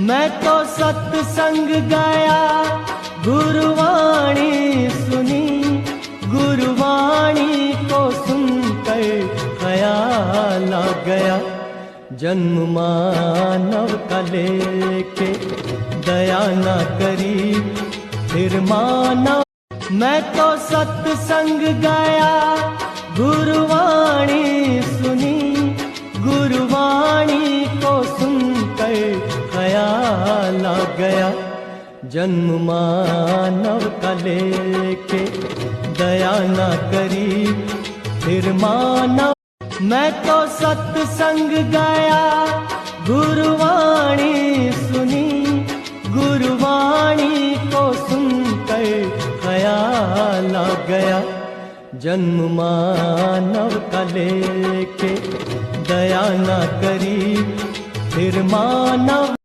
मैं तो सत्संग गया, गुरुवाणी सुनी, गुरुवाणी को सुनकर ख्याल आ गया, जन्म मानव का लेके दया न करी फिर मानव। मैं तो सत्संग गया, गुरुवाणी सुनी, गुरुवाणी को सुनकर ख्याल आ गया, जन्म मानव का लेके दया न करी फिर मानव। मैं तो सत्संग गया, गुरुवाणी सुनी, गुरुवाणी को सुनकर ख्याल आ गया, जन्म मानव का लेके दया न करी फिर मानव।